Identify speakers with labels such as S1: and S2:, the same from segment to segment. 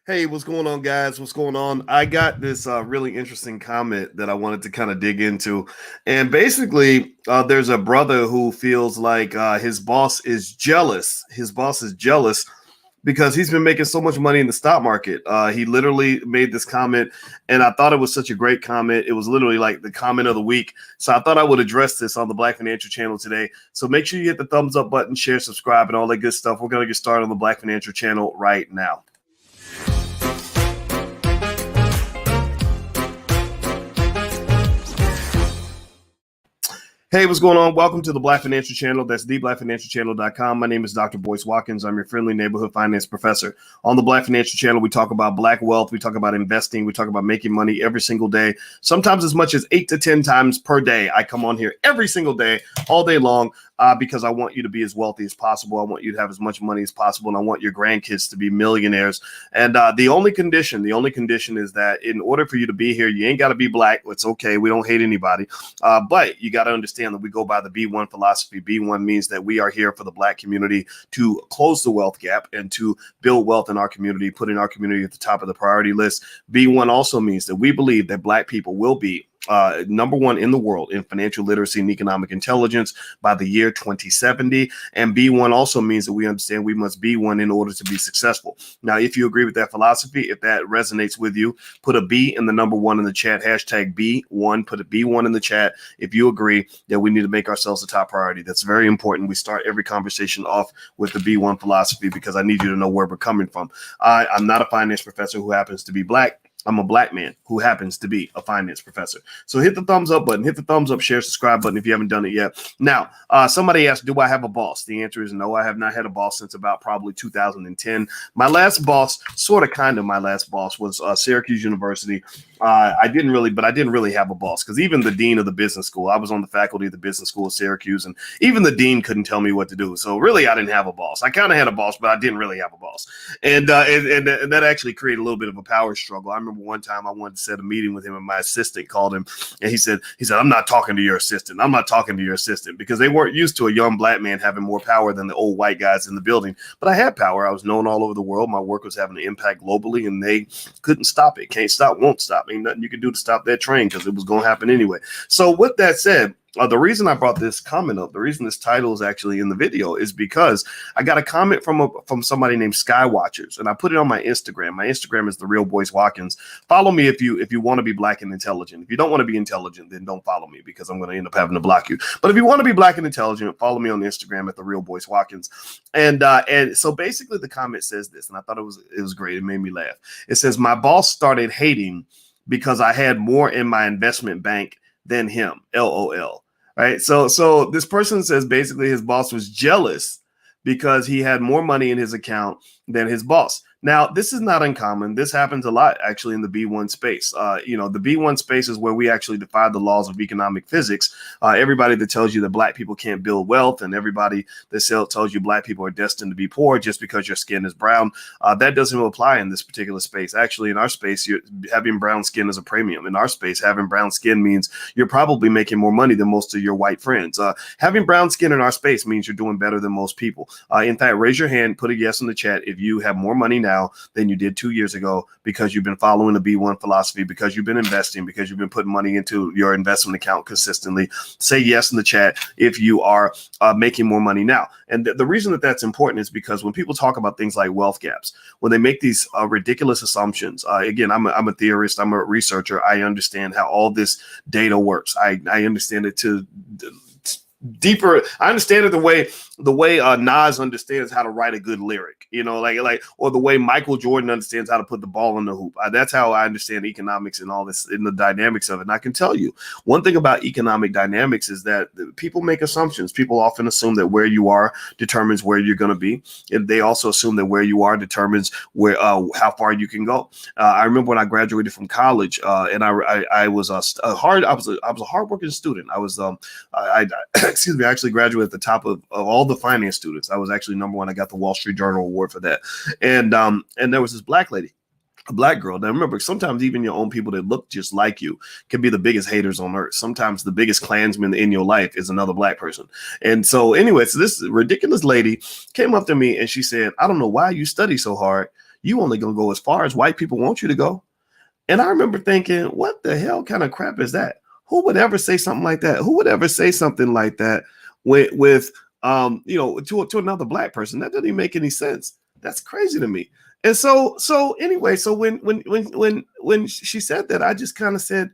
S1: Hey, what's going on, guys? What's going on? I got this really interesting comment that I wanted to kind of dig into. And basically, there's a brother who feels like his boss is jealous. His boss is jealous because he's been making so much money in the stock market. He literally made this comment, and I thought it was such a great comment. It was literally like the comment of the week. So I thought I would address this on the Black Financial Channel today. So make sure you hit the thumbs up button, share, subscribe, and all that good stuff. We're going to get started on the Black Financial Channel right now. Hey, what's going on? Welcome to the Black Financial Channel. That's theblackfinancialchannel.com. My name is Dr. Boyce Watkins. I'm your friendly neighborhood finance professor. On the Black Financial Channel, we talk about Black wealth. We talk about investing. We talk about making money every single day, sometimes as much as 8 to 10 times per day. I come on here every single day, all day long, because I want you to be as wealthy as possible. I want you to have as much money as possible, and I want your grandkids to be millionaires. And the only condition is that in order for you to be here, you ain't got to be Black. It's okay. We don't hate anybody. But you got to understand that we go by the B1 philosophy. B1 means that we are here for the Black community to close the wealth gap and to build wealth in our community, putting our community at the top of the priority list. B1 also means that we believe that Black people will be number one in the world in financial literacy and economic intelligence by the year 2070. And B1 also means that we understand we must be one in order to be successful. Now, if you agree with that philosophy, if that resonates with you, put a B in the number one in the chat, hashtag B1, put a B1 in the chat. If you agree that we need to make ourselves a top priority, that's very important. We start every conversation off with the B1 philosophy because I need you to know where we're coming from. I'm not a finance professor who happens to be Black. I'm a Black man who happens to be a finance professor. So hit the thumbs up button, hit the thumbs up, share, subscribe button if you haven't done it yet. Now, somebody asked, do I have a boss? The answer is no. I have not had a boss since about probably 2010. My last boss, my last boss was Syracuse University. I didn't really have a boss because even the dean of the business school, I was on the faculty of the business school of Syracuse, and even the dean couldn't tell me what to do. So really, I didn't have a boss. I kind of had a boss, but I didn't really have a boss. And that actually created a little bit of a power struggle. I remember one time I wanted to set a meeting with him, and my assistant called him, and he said, I'm not talking to your assistant. I'm not talking to your assistant, because they weren't used to a young Black man having more power than the old white guys in the building. But I had power. I was known all over the world. My work was having an impact globally, and they couldn't stop it. Can't stop, won't stop. Ain't nothing you can do to stop that train because it was going to happen anyway. So with that said, the reason I brought this comment up, the reason this title is actually in the video is because I got a comment from somebody named Skywatchers, and I put it on my Instagram. My Instagram is The Real Boyce Watkins. Follow me if you want to be Black and intelligent. If you don't want to be intelligent, then don't follow me because I'm going to end up having to block you. But if you want to be Black and intelligent, follow me on Instagram at The Real Boyce Watkins. And so basically the comment says this, and I thought it was great. It made me laugh. It says, my boss started hating because I had more in my investment bank than him. LOL. Right. So this person says basically his boss was jealous because he had more money in his account than his boss. Now, this is not uncommon. This happens a lot, actually, in the B1 space. The B1 space is where we actually defy the laws of economic physics. Everybody that tells you that Black people can't build wealth, and everybody that tells you Black people are destined to be poor just because your skin is brown, that doesn't apply in this particular space. Actually, in our space, having brown skin is a premium. In our space, having brown skin means you're probably making more money than most of your white friends. Having brown skin in our space means you're doing better than most people. In fact, raise your hand, put a yes in the chat if you have more money now than you did 2 years ago because you've been following the B1 philosophy, because you've been investing, because you've been putting money into your investment account consistently. Say yes in the chat if you are making more money now. And the reason that that's important is because when people talk about things like wealth gaps, when they make these ridiculous assumptions, again, I'm a theorist, I'm a researcher. I understand how all this data works. I understand it to deeper. I understand it the way Nas understands how to write a good lyric, or the way Michael Jordan understands how to put the ball in the hoop. That's how I understand economics and all this, in the dynamics of it. And I can tell you one thing about economic dynamics is that people make assumptions. People often assume that where you are determines where you're going to be, and they also assume that where you are determines where how far you can go. I remember when I graduated from college, and I was a hardworking student. I actually graduated at the top of all the finance students. I was actually number one. I got the Wall Street Journal award for that. And there was this Black lady, a Black girl. Now remember, sometimes even your own people that look just like you can be the biggest haters on earth. Sometimes the biggest Klansman in your life is another Black person. And so anyway, so this ridiculous lady came up to me and she said, I don't know why you study so hard. You only gonna go as far as white people want you to go. And I remember thinking, what the hell kind of crap is that? Who would ever say something like that? Who would ever say something like that with to another black person? That doesn't even make any sense. That's crazy to me. And so anyway, so when she said that, I just kind of said,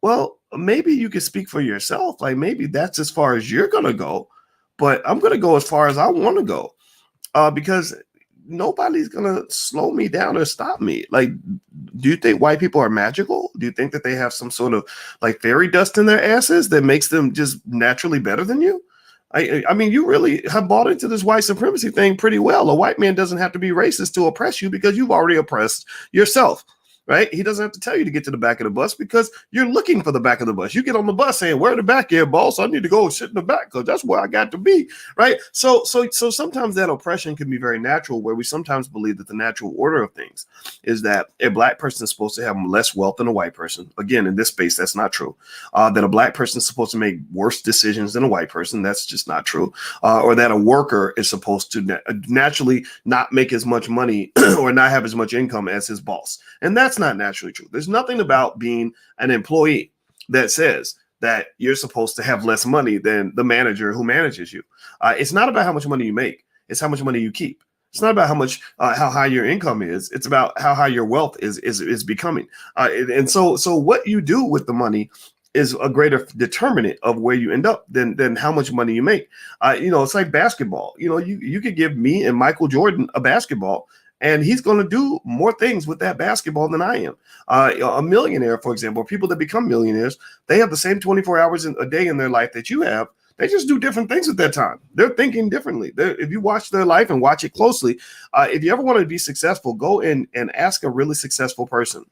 S1: well, maybe you could speak for yourself. Like maybe that's as far as you're gonna go, but I'm gonna go as far as I want to go, because nobody's gonna slow me down or stop me. Like, do you think white people are magical? Do you think that they have some sort of like fairy dust in their asses that makes them just naturally better than you? I mean, you really have bought into this white supremacy thing pretty well. A white man doesn't have to be racist to oppress you because you've already oppressed yourself. Right? He doesn't have to tell you to get to the back of the bus because you're looking for the back of the bus. You get on the bus saying, "Where the back here, boss? I need to go sit in the back because that's where I got to be." Right? So sometimes that oppression can be very natural, where we sometimes believe that the natural order of things is that a black person is supposed to have less wealth than a white person. Again, in this space, that's not true. That a black person is supposed to make worse decisions than a white person. That's just not true. Or that a worker is supposed to naturally not make as much money or not have as much income as his boss. And that's not naturally true. There's nothing about being an employee that says that you're supposed to have less money than the manager who manages you. It's not about how much money you make. It's how much money you keep. It's not about how high your income is. It's about how high your wealth is becoming. And so what you do with the money is a greater determinant of where you end up than how much money you make. It's like basketball. You could give me and Michael Jordan a basketball, and he's going to do more things with that basketball than I am. A millionaire, for example, people that become millionaires, they have the same 24 hours a day in their life that you have. They just do different things at that time. They're thinking differently. If you watch their life and watch it closely, if you ever want to be successful, go in and ask a really successful person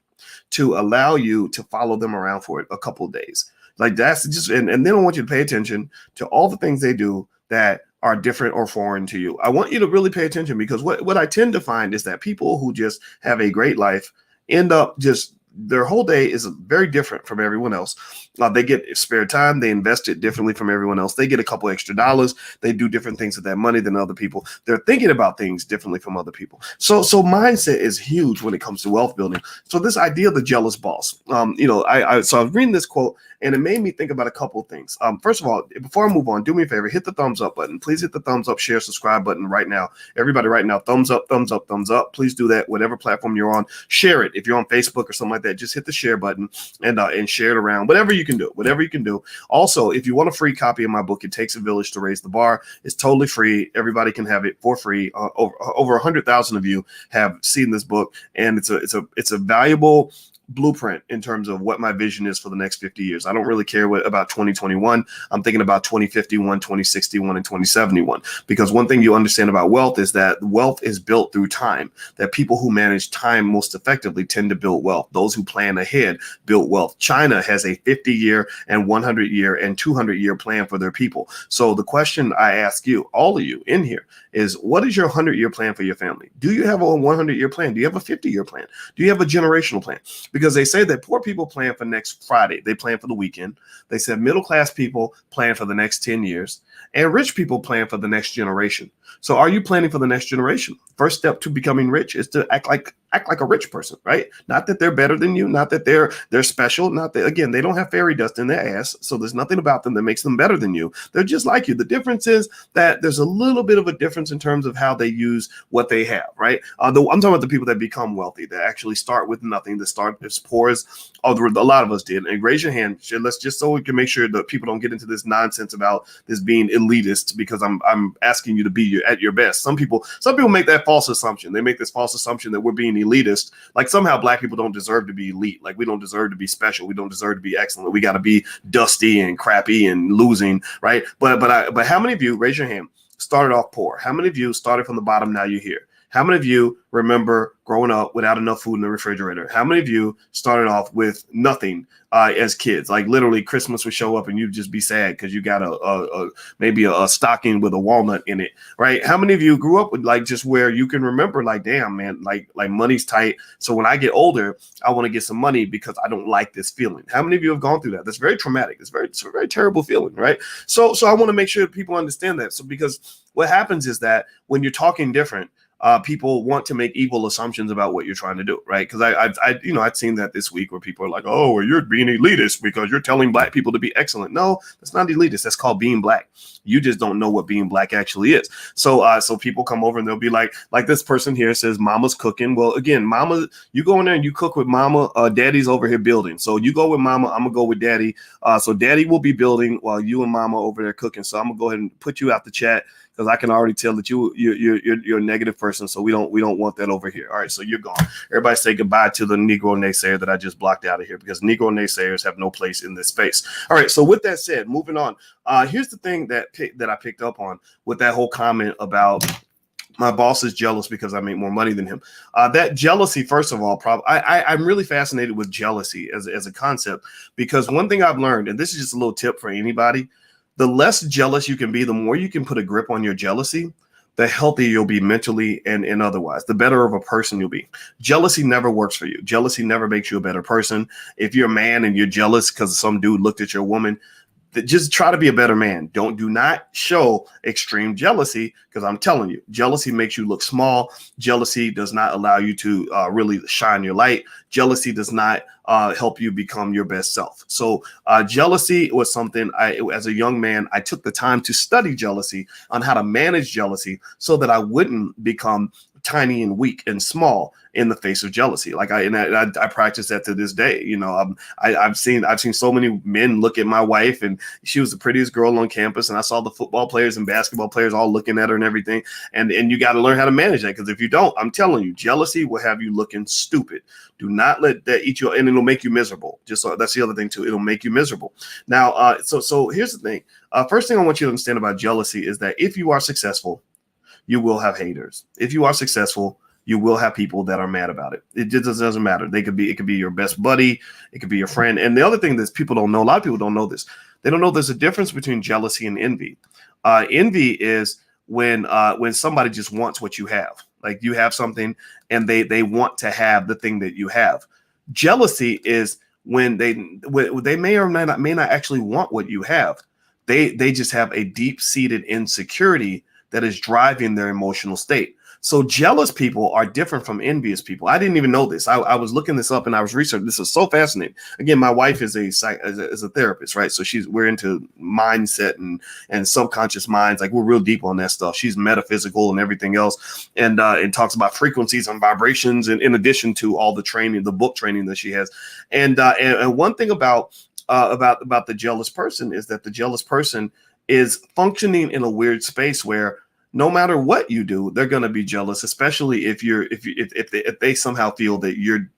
S1: to allow you to follow them around for a couple of days. Like that's just, and then I want you to pay attention to all the things they do that are different or foreign to you. I want you to really pay attention, because what I tend to find is that people who just have a great life end up just, their whole day is very different from everyone else. They get spare time. They invest it differently from everyone else. They get a couple extra dollars. They do different things with that money than other people. They're thinking about things differently from other people. So mindset is huge when it comes to wealth building. So this idea of the jealous boss, so I was reading this quote, and it made me think about a couple of things. First of all, before I move on, do me a favor, hit the thumbs up button. Please hit the thumbs up, share, subscribe button right now. Everybody right now, thumbs up, thumbs up, thumbs up. Please do that. Whatever platform you're on, share it. If you're on Facebook or something like that, just hit the share button and share it around. Whatever you can do. Also, if you want a free copy of my book, It Takes a Village to Raise the Bar, it's totally free. Everybody can have it for free. Over 100,000 of you have seen this book, and it's a valuable blueprint in terms of what my vision is for the next 50 years. I don't really care about 2021. I'm thinking about 2051, 2061, and 2071. Because one thing you understand about wealth is that wealth is built through time, that people who manage time most effectively tend to build wealth. Those who plan ahead build wealth. China has a 50-year and 100-year and 200-year plan for their people. So the question I ask you, all of you in here, is what is your 100-year plan for your family? Do you have a 100-year plan? Do you have a 50-year plan? Do you have a generational plan? Because they say that poor people plan for next Friday. They plan for the weekend. They said middle-class people plan for the next 10 years. And rich people plan for the next generation. So are you planning for the next generation? First step to becoming rich is to act like a rich person, right? Not that they're better than you, not that they're special, not that, again, they don't have fairy dust in their ass, so there's nothing about them that makes them better than you. They're just like you. The difference is that there's a little bit of a difference in terms of how they use what they have, right? I'm talking about the people that become wealthy, that actually start with nothing, that start as poor as a lot of us did. And raise your hand. Let's just, so we can make sure that people don't get into this nonsense about this being elitist, because I'm asking you to be at your best. Some people make that false assumption. They make this false assumption that we're being elitist, like somehow black people don't deserve to be elite, like we don't deserve to be special, we don't deserve to be excellent, we got to be dusty and crappy and losing, right? But how many of you, raise your hand, started off poor? How many of you started from the bottom, now you're here? How many of you remember growing up without enough food in the refrigerator? How many of you started off with nothing as kids? Like literally Christmas would show up and you'd just be sad because you got maybe a stocking with a walnut in it, right? How many of you grew up with like just where you can remember like, damn, man, like money's tight. So when I get older, I want to get some money because I don't like this feeling. How many of you have gone through that? That's very traumatic. It's a very terrible feeling, right? So I want to make sure that people understand that. So because what happens is that when you're talking different, people want to make evil assumptions about what you're trying to do, right? Because I've seen that this week where people are like, oh, well, you're being elitist because you're telling black people to be excellent. No, that's not elitist. That's called being black. You just don't know what being black actually is. So people come over and they'll be like this person here says, mama's cooking. Well, again, mama, you go in there and you cook with mama. Daddy's over here building. So you go with mama. I'm gonna go with daddy. So daddy will be building while you and mama over there cooking. So I'm gonna go ahead and put you out the chat, because I can already tell that you're a negative person. So we don't want that over here. All right, so you're gone. Everybody say goodbye to the Negro naysayer that I just blocked out of here, because Negro naysayers have no place in this space. All right, so with that said, moving on. Here's the thing that I picked up on with that whole comment about my boss is jealous because I make more money than him. That jealousy, first of all, I'm really fascinated with jealousy as a concept, because one thing I've learned, and this is just a little tip for anybody, the less jealous you can be, the more you can put a grip on your jealousy, the healthier you'll be mentally and otherwise, the better of a person you'll be. Jealousy never works for you. Jealousy never makes you a better person. If you're a man and you're jealous because some dude looked at your woman, just try to be a better man. Do not show extreme jealousy, because I'm telling you, jealousy makes you look small. Jealousy does not allow you to really shine your light. Jealousy does not help you become your best self. So jealousy was something as a young man, I took the time to study jealousy, on how to manage jealousy, so that I wouldn't become tiny and weak and small in the face of jealousy. Like I practice that to this day. You know, I've seen so many men look at my wife, and she was the prettiest girl on campus, and I saw the football players and basketball players all looking at her and everything. And you got to learn how to manage that, because if you don't, I'm telling you, jealousy will have you looking stupid. Do not let that eat you, and it'll make you miserable. Just so that's the other thing too. It'll make you miserable. Now, so here's the thing. First thing I want you to understand about jealousy is that if you are successful, you will have haters. If you are successful, you will have people that are mad about it. It just doesn't matter. It could be your best buddy. It could be your friend. And the other thing that people don't know, a lot of people don't know this. They don't know there's a difference between jealousy and envy. Envy is when somebody just wants what you have. Like you have something and they want to have the thing that you have. Jealousy is when they may or may not actually want what you have. They just have a deep-seated insecurity that is driving their emotional state. So jealous people are different from envious people. I didn't even know this. I was looking this up and I was researching. This is so fascinating. Again, my wife is a therapist, right? So we're into mindset and subconscious minds. Like we're real deep on that stuff. She's metaphysical and everything else, and talks about frequencies and vibrations, and in addition to all the training, the book training that she has. And one thing about the jealous person is that the jealous person is functioning in a weird space where no matter what you do, they're going to be jealous, especially if they somehow feel that you're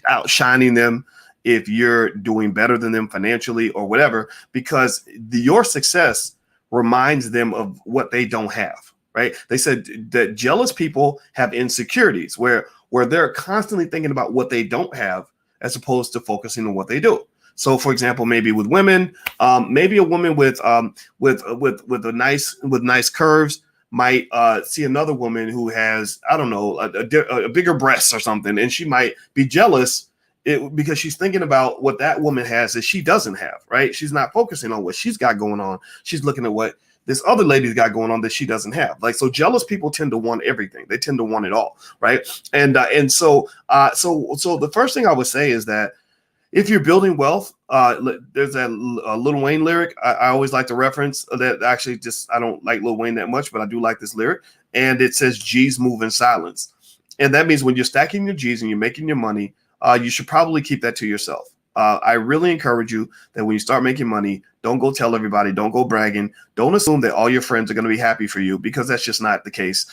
S1: outshining them, if you're doing better than them financially or whatever, because your success reminds them of what they don't have, right? They said that jealous people have insecurities where they're constantly thinking about what they don't have as opposed to focusing on what they do. So, for example, maybe with women, maybe a woman with nice curves might see another woman who has, I don't know, a bigger breast or something, and she might be jealous because she's thinking about what that woman has that she doesn't have, right? She's not focusing on what she's got going on. She's looking at what this other lady's got going on that she doesn't have. Like, so jealous people tend to want everything. They tend to want it all, right? So the first thing I would say is that if you're building wealth, there's that Lil Wayne lyric I always like to reference. That actually I don't like Lil Wayne that much, but I do like this lyric. And it says, G's move in silence. And that means when you're stacking your G's and you're making your money, you should probably keep that to yourself. I really encourage you that when you start making money, don't go tell everybody, don't go bragging. Don't assume that all your friends are going to be happy for you, because that's just not the case.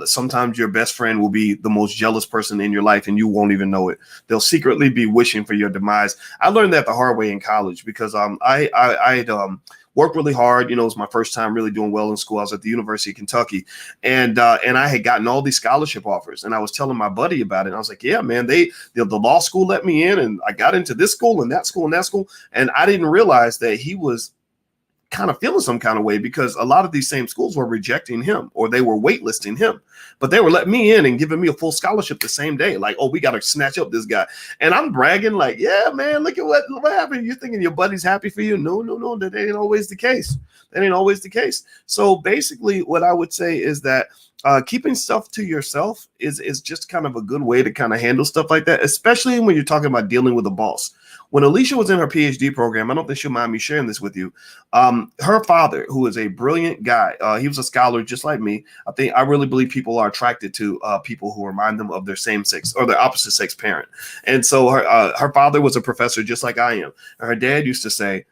S1: Sometimes your best friend will be the most jealous person in your life and you won't even know it. They'll secretly be wishing for your demise. I learned that the hard way in college because I worked really hard. You know, it was my first time really doing well in school. I was at the University of Kentucky, and I had gotten all these scholarship offers, and I was telling my buddy about it. And I was like, yeah, man, the law school let me in, and I got into this school and that school and that school. And I didn't realize that he was kind of feeling some kind of way because a lot of these same schools were rejecting him, or they were waitlisting him, but they were letting me in and giving me a full scholarship the same day. Like, oh, we got to snatch up this guy. And I'm bragging like, yeah, man, look at what happened. You're thinking your buddy's happy for you. No, that ain't always the case. That ain't always the case. So basically what I would say is that keeping stuff to yourself is just kind of a good way to kind of handle stuff like that, especially when you're talking about dealing with a boss. When Alicia was in her PhD program, I don't think she'll mind me sharing this with you. Her father, who is a brilliant guy, he was a scholar just like me. I really believe people are attracted to people who remind them of their same sex or their opposite sex parent. And so her father was a professor just like I am. And her dad used to say,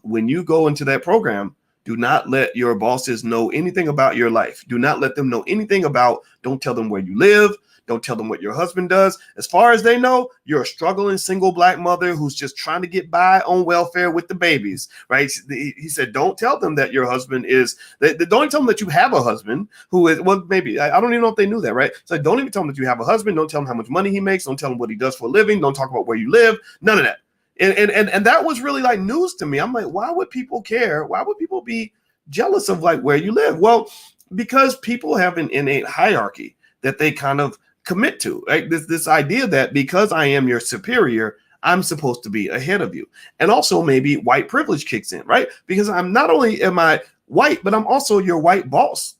S1: when you go into that program, do not let your bosses know anything about your life. Do not let them know anything about, don't tell them where you live. Don't tell them what your husband does. As far as they know, you're a struggling single black mother who's just trying to get by on welfare with the babies, right? He said, don't tell them that your husband is, don't tell them that you have a husband who is, well, maybe, I don't even know if they knew that, right? So don't even tell them that you have a husband. Don't tell them how much money he makes. Don't tell them what he does for a living. Don't talk about where you live. None of that. And that was really like news to me. I'm like, why would people care? Why would people be jealous of like where you live? Well, because people have an innate hierarchy that they kind of commit to, right? This idea that because I am your superior, I'm supposed to be ahead of you. And also maybe white privilege kicks in, right? Because I'm not only am I white, but I'm also your white boss.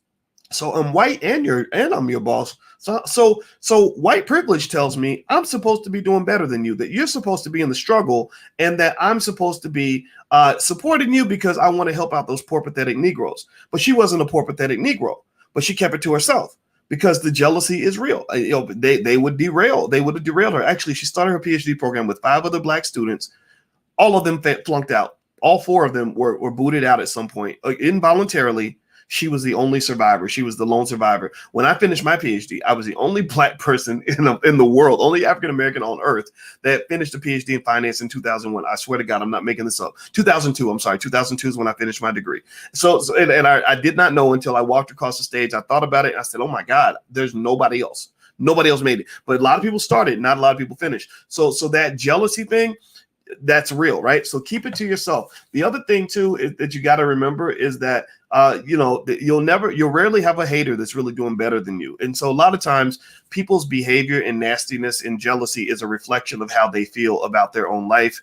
S1: So I'm white and I'm your boss. So white privilege tells me I'm supposed to be doing better than you, that you're supposed to be in the struggle, and that I'm supposed to be supporting you because I want to help out those poor, pathetic Negroes. But she wasn't a poor, pathetic Negro, but she kept it to herself because the jealousy is real. They would have derailed her. Actually, she started her PhD program with 5 other black students. All of them flunked out. All 4 of them were booted out at some point, involuntarily. She was the only survivor. She was the lone survivor. When I finished my PhD, I was the only black person in the world, only African-American on earth that finished a PhD in finance in 2001. I swear to God, I'm not making this up. 2002, I'm sorry. 2002 is when I finished my degree. And I did not know until I walked across the stage. I thought about it. And I said, oh my God, there's nobody else. Nobody else made it. But a lot of people started, not a lot of people finished. So that jealousy thing, that's real, right? So keep it to yourself. The other thing too that you got to remember is that you'll rarely have a hater that's really doing better than you. And so a lot of times people's behavior and nastiness and jealousy is a reflection of how they feel about their own life.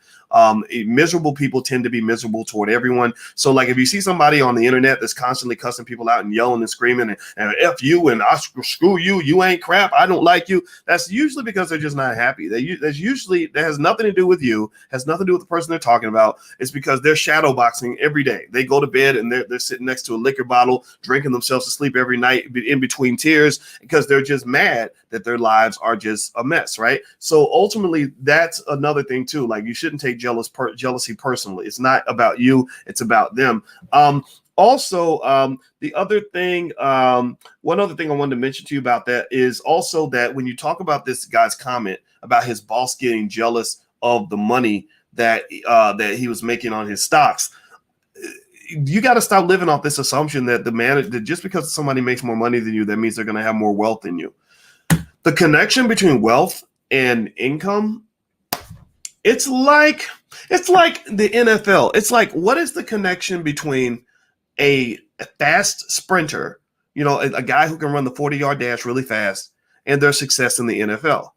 S1: Miserable people tend to be miserable toward everyone. So like if you see somebody on the internet that's constantly cussing people out and yelling and screaming and F you and I screw you, you ain't crap, I don't like you, that's usually because they're just not happy. That has nothing to do with you, has nothing to do with the person they're talking about. It's because they're shadow boxing every day. They go to bed and they're sitting next to a liquor bottle, drinking themselves to sleep every night in between tears because they're just mad that their lives are just a mess, right? So ultimately, that's another thing too. Like you shouldn't take jealousy personally. It's not about you, it's about them. Also, the other thing, one other thing I wanted to mention to you about that is also that when you talk about this guy's comment about his boss getting jealous of the money that he was making on his stocks, you got to stop living off this assumption that that just because somebody makes more money than you, that means they're going to have more wealth than you. The connection between wealth and income, it's like the NFL. It's like, what is the connection between a fast sprinter, a guy who can run the 40-yard dash really fast, and their success in the NFL?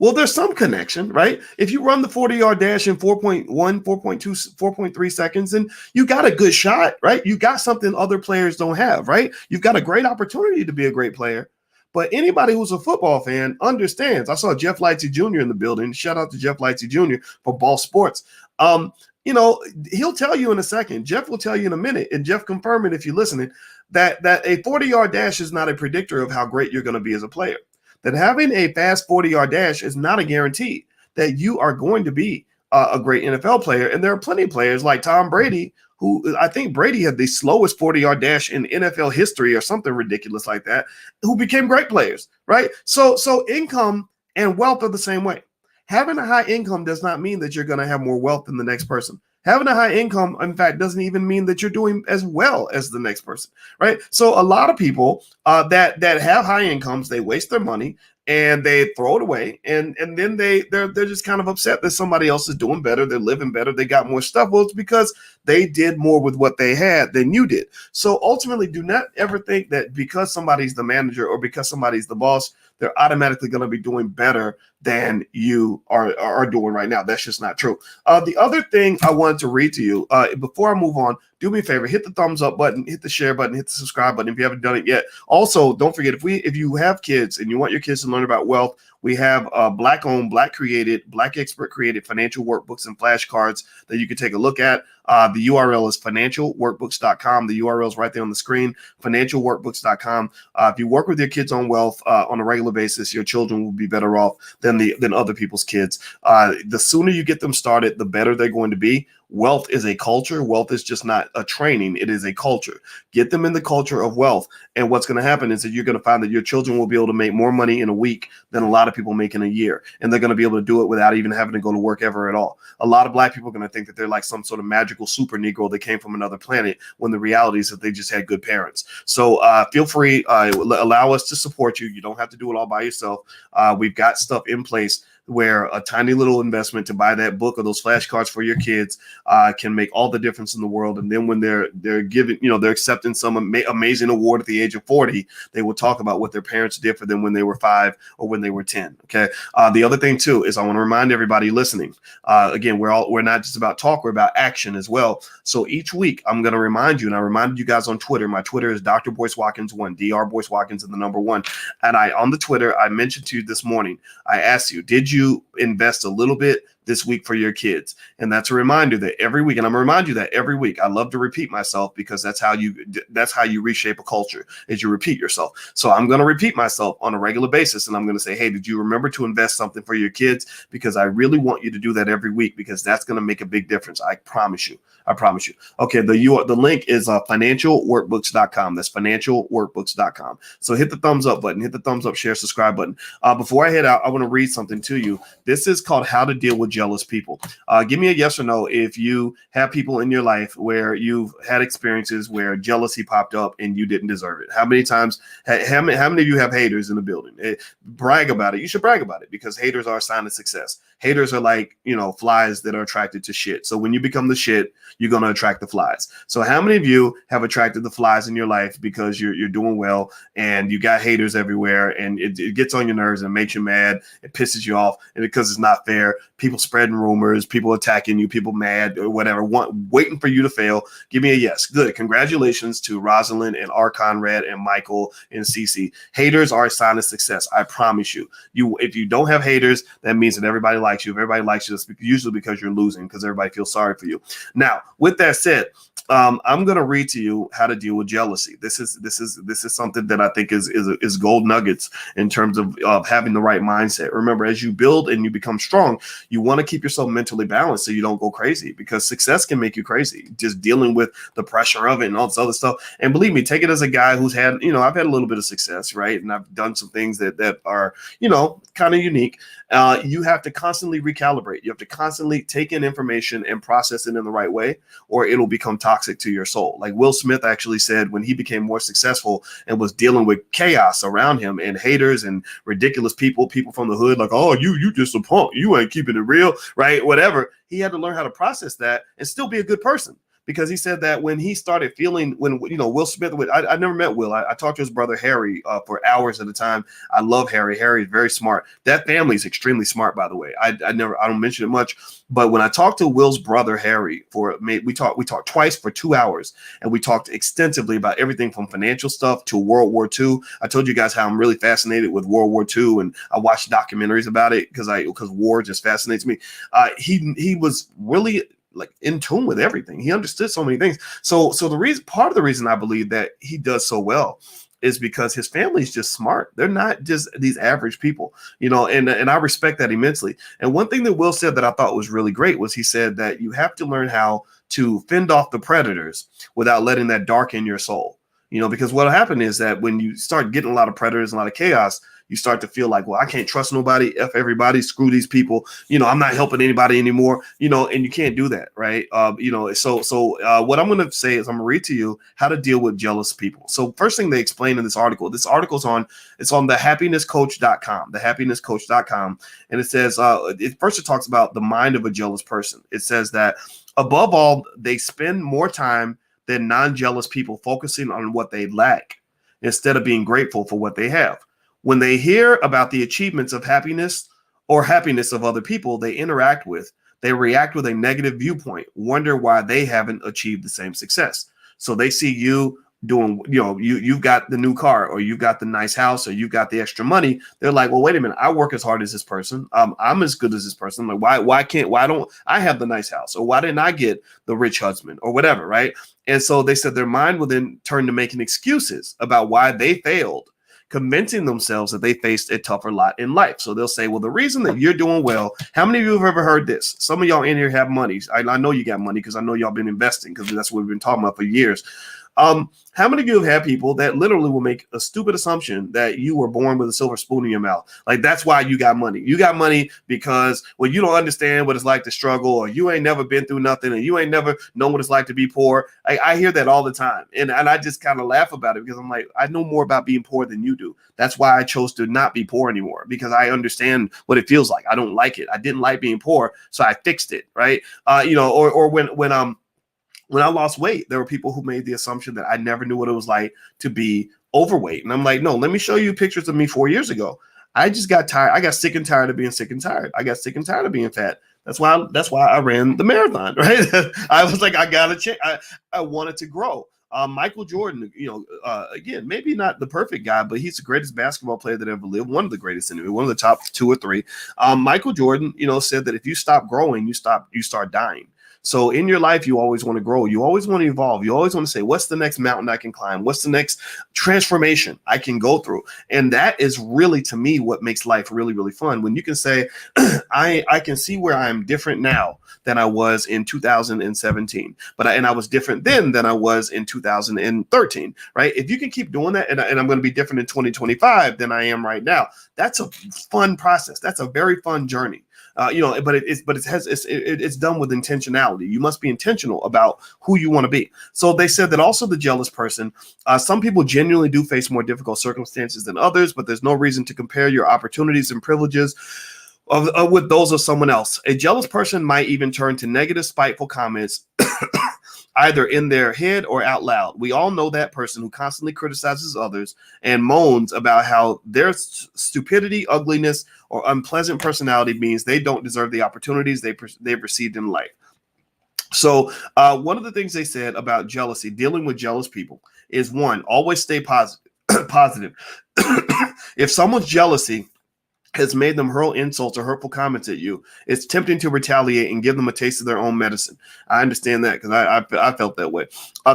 S1: Well, there's some connection, right? If you run the 40-yard dash in 4.1, 4.2, 4.3 seconds, then you got a good shot, right? You got something other players don't have, right? You've got a great opportunity to be a great player. But anybody who's a football fan understands. I saw Jeff Lightsey Jr. in the building. Shout out to Jeff Lightsey Jr. for Ball Sports. He'll tell you in a second. Jeff will tell you in a minute, and Jeff confirm it if you're listening, that a 40-yard dash is not a predictor of how great you're going to be as a player. That having a fast 40-yard dash is not a guarantee that you are going to be a great NFL player. And there are plenty of players like Tom Brady, who I think Brady had the slowest 40-yard dash in NFL history or something ridiculous like that, who became great players, right? So income and wealth are the same way. Having a high income does not mean that you're going to have more wealth than the next person. Having a high income, in fact, doesn't even mean that you're doing as well as the next person, right? So a lot of people that have high incomes, they waste their money. and they throw it away, and then they're just kind of upset that somebody else is doing better, they're living better, they got more stuff. Well, it's because they did more with what they had than you did. So ultimately, do not ever think that because somebody's the manager or because somebody's the boss, they're automatically going to be doing better than you are doing right now. That's just not true. The other thing I wanted to read to you before I move on, do me a favor, hit the thumbs up button, hit the share button, hit the subscribe button if you haven't done it yet. Also, don't forget, if you have kids and you want your kids to learn about wealth, we have Black-owned, Black-created, Black expert-created financial workbooks and flashcards that you can take a look at. The URL is financialworkbooks.com. The URL is right there on the screen, financialworkbooks.com. If you work with your kids on wealth on a regular basis, your children will be better off than other people's kids. The sooner you get them started, the better they're going to be. Wealth is a culture. Wealth is just not a training. It is a culture. Get them in the culture of wealth. And what's going to happen is that you're going to find that your children will be able to make more money in a week than a lot of people make in a year. And they're going to be able to do it without even having to go to work ever at all. A lot of Black people are going to think that they're like some sort of magical super Negro that came from another planet, when the reality is that they just had good parents. So feel free, allow us to support you. You don't have to do it all by yourself. We've got stuff in place where a tiny little investment to buy that book or those flashcards for your kids can make all the difference in the world. And then when they're giving, they're accepting some amazing award at the age of 40, they will talk about what their parents did for them when they were 5 or when they were 10. Okay. The other thing too is I want to remind everybody listening. Again, we're not just about talk, we're about action as well. So each week I'm going to remind you, and I reminded you guys on Twitter. My Twitter is Dr. Boyce Watkins 1, Dr. Boyce Watkins and the number 1. And on the Twitter, I mentioned to you this morning, I asked you, did you invest a little bit this week for your kids? And that's a reminder that every week, and I'm gonna remind you that every week. I love to repeat myself because that's how you reshape a culture, is you repeat yourself. So I'm going to repeat myself on a regular basis, and I'm going to say, hey, did you remember to invest something for your kids? Because I really want you to do that every week, because that's going to make a big difference. I promise you. Okay, the link is financialworkbooks.com. That's financialworkbooks.com. So hit the thumbs up button, hit the thumbs up, share, subscribe button. Before I head out, I want to read something to you. This is called How to Deal with Jealous People. Give me a yes or no if you have people in your life where you've had experiences where jealousy popped up and you didn't deserve it. How many times, how many of you have haters in the building? Brag about it. You should brag about it, because haters are a sign of success. Haters are like, flies that are attracted to shit. So when you become the shit, you're going to attract the flies. So how many of you have attracted the flies in your life because you're doing well and you got haters everywhere, and it gets on your nerves and makes you mad, it pisses you off, and because it's not fair, people spreading rumors, people attacking you, people mad or whatever, waiting for you to fail? Give me a yes. Good. Congratulations to Rosalind and R. Conrad and Michael and Cece. Haters are a sign of success. I promise you. If you don't have haters, that means that everybody likes you. If everybody likes you, it's usually because you're losing, because everybody feels sorry for you. Now, with that said, I'm going to read to you how to deal with jealousy. This is something that I think is gold nuggets in terms of having the right mindset. Remember, as you build and you become strong, you want to keep yourself mentally balanced so you don't go crazy, because success can make you crazy, just dealing with the pressure of it and all this other stuff. And believe me, take it as a guy who's had, I've had a little bit of success, right? And I've done some things that are, kind of unique. You have to constantly recalibrate. You have to constantly take in information and process it in the right way, or it'll become toxic to your soul. Like Will Smith actually said, when he became more successful and was dealing with chaos around him and haters and ridiculous people from the hood, like, oh, you just a punk, you ain't keeping it real, right? Whatever. He had to learn how to process that and still be a good person. Because he said that when he started feeling, Will Smith, I never met Will. I talked to his brother Harry for hours at a time. I love Harry. Harry is very smart. That family is extremely smart, by the way. I don't mention it much, but when I talked to Will's brother Harry, we talked twice for 2 hours, and we talked extensively about everything from financial stuff to World War II. I told you guys how I'm really fascinated with World War II, and I watched documentaries about it because war just fascinates me. He was really like in tune with everything. He understood so many things. So part of the reason I believe that he does so well is because his family is just smart. They're not just these average people, and I respect that immensely. And one thing that Will said that I thought was really great was he said that you have to learn how to fend off the predators without letting that darken your soul. Because what will happen is that when you start getting a lot of predators, a lot of chaos, You start to feel like, well, I can't trust nobody. F everybody. Screw these people. I'm not helping anybody anymore. And you can't do that, right? What I'm going to say is I'm going to read to you how to deal with jealous people. So first thing they explain in this article. This article's on thehappinesscoach.com. Thehappinesscoach.com, and it says first it talks about the mind of a jealous person. It says that above all, they spend more time than non-jealous people focusing on what they lack instead of being grateful for what they have. When they hear about the achievements of happiness or happiness of other people they react with a negative viewpoint, wonder why they haven't achieved the same success. So they see you doing, you've got the new car, or you've got the nice house, or you've got the extra money. They're like, well, wait a minute, I work as hard as this person. I'm as good as this person. Like, why don't I have the nice house? Or why didn't I get the rich husband or whatever, right? And so they said their mind will then turn to making excuses about why they failed, convincing themselves that they faced a tougher lot in life. So they'll say, well, the reason that you're doing well, how many of you have ever heard this? Some of y'all in here have money. I know you got money because I know y'all been investing, because that's what we've been talking about for years. How many of you have had people that literally will make a stupid assumption that you were born with a silver spoon in your mouth? Like, that's why you got money. You got money because, well, you don't understand what it's like to struggle, or you ain't never been through nothing, and you ain't never known what it's like to be poor. I hear that all the time. And I just kind of laugh about it, because I'm like, I know more about being poor than you do. That's why I chose to not be poor anymore, because I understand what it feels like. I don't like it. I didn't like being poor, so I fixed it, right? When I lost weight, there were people who made the assumption that I never knew what it was like to be overweight. And I'm like, no, let me show you pictures of me 4 years ago. I just got tired. I got sick and tired of being sick and tired. I got sick and tired of being fat. That's why I ran the marathon, right? I was like, I got to check. I wanted to grow. Michael Jordan, again, maybe not the perfect guy, but he's the greatest basketball player that ever lived. One of the greatest anyway, one of the top 2 or 3. Michael Jordan, said that if you stop growing, you start dying. So in your life, you always want to grow. You always want to evolve. You always want to say, what's the next mountain I can climb? What's the next transformation I can go through? And that is really, to me, what makes life really, really fun. When you can say, I can see where I am different now than I was in 2017, and I was different then than I was in 2013, right? If you can keep doing that, and I'm going to be different in 2025 than I am right now, that's a fun process. That's a very fun journey. But it's done with intentionality. You must be intentional about who you want to be. So they said that also the jealous person, some people genuinely do face more difficult circumstances than others, but there's no reason to compare your opportunities and privileges with those of someone else. A jealous person might even turn to negative, spiteful comments either in their head or out loud. We all know that person who constantly criticizes others and moans about how their stupidity, ugliness, or unpleasant personality means they don't deserve the opportunities they've received in life. So one of the things they said about jealousy, dealing with jealous people, is 1, always stay positive. If someone's jealousy has made them hurl insults or hurtful comments at you, it's tempting to retaliate and give them a taste of their own medicine. I understand that, because I felt that way.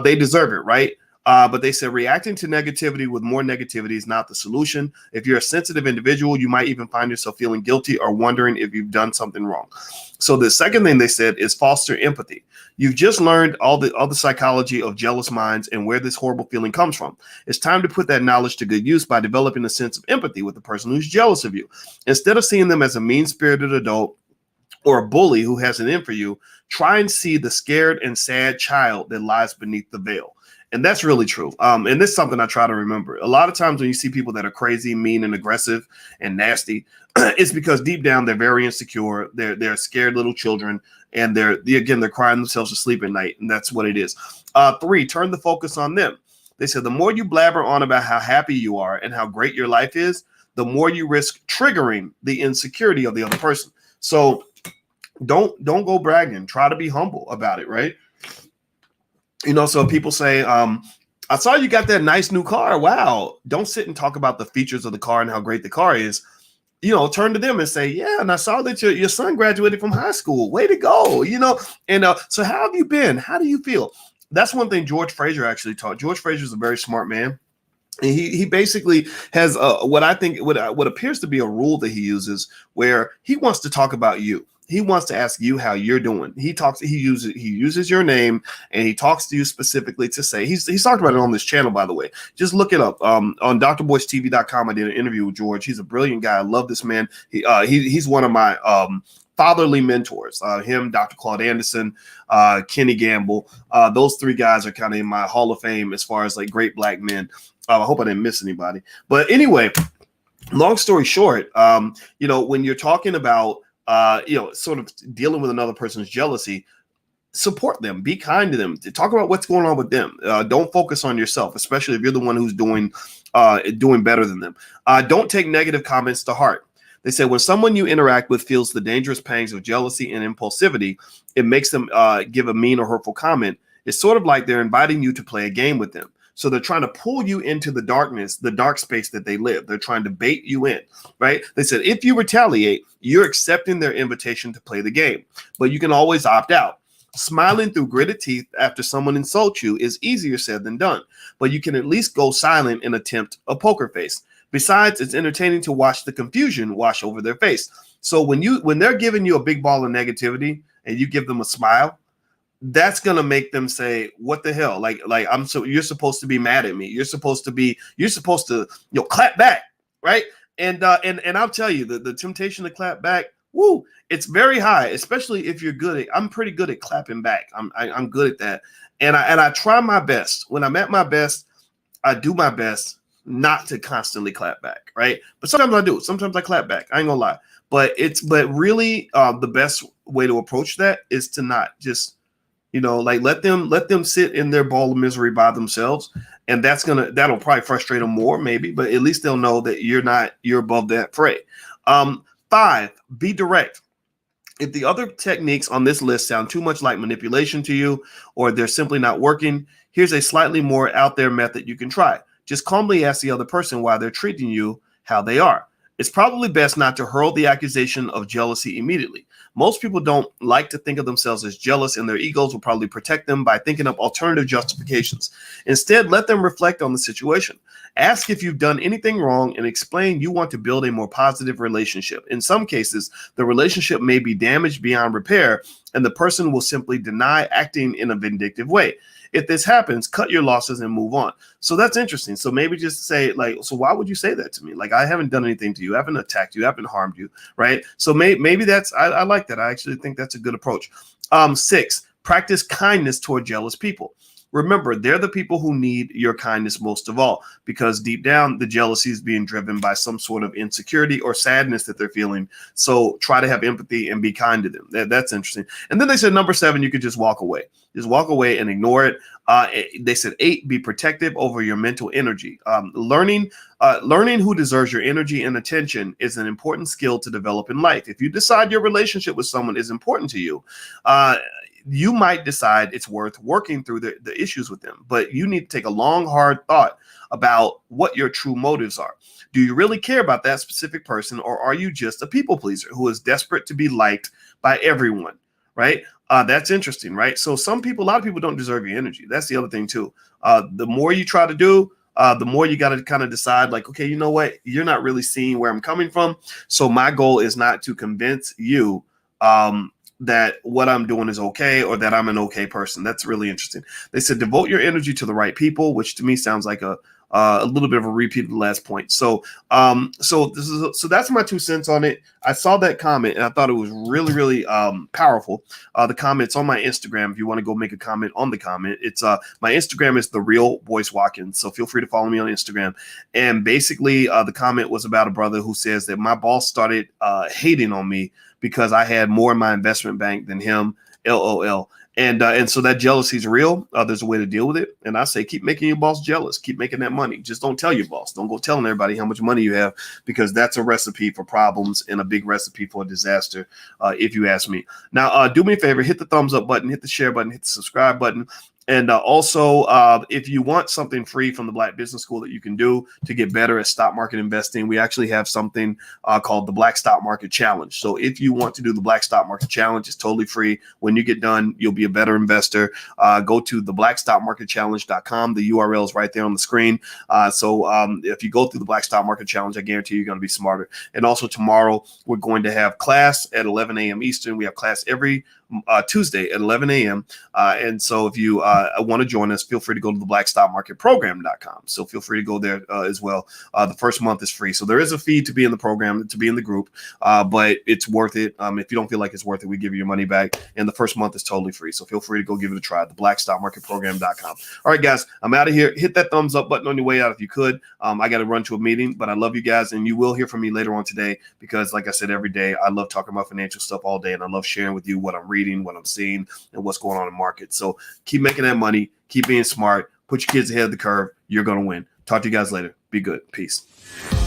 S1: They deserve it, right? But they said reacting to negativity with more negativity is not the solution. If you're a sensitive individual, you might even find yourself feeling guilty or wondering if you've done something wrong. So the second thing they said is foster empathy. You've just learned all the psychology of jealous minds and where this horrible feeling comes from. It's time to put that knowledge to good use by developing a sense of empathy with the person who's jealous of you. Instead of seeing them as a mean-spirited adult or a bully who has an in for you, try and see the scared and sad child that lies beneath the veil. And that's really true. And this is something I try to remember. A lot of times when you see people that are crazy, mean, and aggressive and nasty, it's because deep down they're very insecure. They're scared little children, and they're crying themselves to sleep at night. And that's what it is. 3, turn the focus on them. They said the more you blabber on about how happy you are and how great your life is, the more you risk triggering the insecurity of the other person. So don't go bragging. Try to be humble about it, right? So people say, I saw you got that nice new car. Wow. Don't sit and talk about the features of the car and how great the car is. Turn to them and say, yeah, and I saw that your son graduated from high school. Way to go. And so how have you been? How do you feel? That's one thing George Fraser actually taught. George Fraser is a very smart man. And he basically has what appears to be a rule that he uses, where he wants to talk about you. he wants to ask you how you're doing. He uses your name, and he talks to you specifically to say, he's talked about it on this channel, by the way. Just look it up. On drboycetv.com, I did an interview with George. He's a brilliant guy. I love this man. He's one of my fatherly mentors. Him, Dr. Claude Anderson, Kenny Gamble. Those three guys are kind of in my Hall of Fame as far as like great black men. I hope I didn't miss anybody. But anyway, long story short, when you're talking about sort of dealing with another person's jealousy, support them, be kind to them, talk about what's going on with them. Don't focus on yourself, especially if you're the one who's doing better than them. Don't take negative comments to heart. They say when someone you interact with feels the dangerous pangs of jealousy and impulsivity, it makes them give a mean or hurtful comment. It's sort of like they're inviting you to play a game with them. So they're trying to pull you into the darkness, the dark space that they live. They're trying to bait you in, right? They said, if you retaliate, you're accepting their invitation to play the game, but you can always opt out. Smiling through gritted teeth after someone insults you is easier said than done, but you can at least go silent and attempt a poker face. Besides, it's entertaining to watch the confusion wash over their face. So when they're giving you a big ball of negativity and you give them a smile, that's gonna make them say, "What the hell? Like you're supposed to be mad at me. You're supposed to clap back, right?" And I'll tell you the temptation to clap back, woo, it's very high, especially if you're good at. I'm pretty good at clapping back. I'm good at that, and I try my best. When I'm at my best, I do my best not to constantly clap back, right? But sometimes I do. Sometimes I clap back. I ain't gonna lie. But really the best way to approach that is to not just let them sit in their ball of misery by themselves, and that'll probably frustrate them more, maybe, but at least they'll know that you're above that fray. 5, be direct. If the other techniques on this list sound too much like manipulation to you, or they're simply not working, here's a slightly more out there method you can try. Just calmly ask the other person why they're treating you how they are. It's probably best not to hurl the accusation of jealousy immediately. Most people don't like to think of themselves as jealous, and their egos will probably protect them by thinking up alternative justifications. Instead, let them reflect on the situation. Ask if you've done anything wrong and explain you want to build a more positive relationship. In some cases, the relationship may be damaged beyond repair, and the person will simply deny acting in a vindictive way. If this happens, cut your losses and move on. So that's interesting. So maybe just say, so why would you say that to me? Like, I haven't done anything to you. I haven't attacked you. I haven't harmed you, right? So maybe that's, I like that. I actually think that's a good approach. 6, practice kindness toward jealous people. Remember, they're the people who need your kindness most of all, because deep down, the jealousy is being driven by some sort of insecurity or sadness that they're feeling. So try to have empathy and be kind to them. That's interesting. And then they said, number 7, you could just walk away. Just walk away and ignore it. They said 8, be protective over your mental energy. Learning who deserves your energy and attention is an important skill to develop in life. If you decide your relationship with someone is important to you, you might decide it's worth working through the issues with them, but you need to take a long, hard thought about what your true motives are. Do you really care about that specific person, or are you just a people pleaser who is desperate to be liked by everyone, right? That's interesting, right? So a lot of people don't deserve your energy. That's the other thing too. The more you try to do, the more you got to kind of decide, like, okay, you know what? You're not really seeing where I'm coming from. So my goal is not to convince you that what I'm doing is okay, or that I'm an okay person. That's really interesting. They said devote your energy to the right people, which to me sounds like a little bit of a repeat of the last point. So that's my 2 cents on it. I saw that comment and I thought it was really, really powerful. The comment's on my Instagram. If you want to go make a comment on the comment, it's my Instagram is The Real Boyce Watkins. So feel free to follow me on Instagram. And basically, the comment was about a brother who says that my boss started hating on me because I had more in my investment bank than him. LOL. And so that jealousy is real. There's a way to deal with it. And I say, keep making your boss jealous. Keep making that money. Just don't tell your boss. Don't go telling everybody how much money you have, because that's a recipe for problems and a big recipe for disaster, if you ask me. Now, do me a favor, hit the thumbs up button, hit the share button, hit the subscribe button. And also, if you want something free from the Black Business School that you can do to get better at stock market investing, we actually have something called the Black Stock Market Challenge. So if you want to do the Black Stock Market Challenge, it's totally free. When you get done, you'll be a better investor. Go to theblackstockmarketchallenge.com. The URL is right there on the screen. So if you go through the Black Stock Market Challenge, I guarantee you're going to be smarter. And also tomorrow, we're going to have class at 11 a.m. Eastern. We have class every Tuesday at 11 a.m. And so if you want to join us, feel free to go to the blackstockmarketprogram.com. So feel free to go there as well. The first month is free. So there is a fee to be in the program, to be in the group, but it's worth it. If you don't feel like it's worth it, we give you your money back. And the first month is totally free. So feel free to go give it a try, the blackstockmarketprogram.com. All right, guys, I'm out of here. Hit that thumbs up button on your way out if you could. I got to run to a meeting, but I love you guys. And you will hear from me later on today because, like I said, every day I love talking about financial stuff all day. And I love sharing with you what I'm reading, what I'm seeing, and what's going on in the market. So keep making that money. Keep being smart. Put your kids ahead of the curve. You're going to win. Talk to you guys later. Be good. Peace.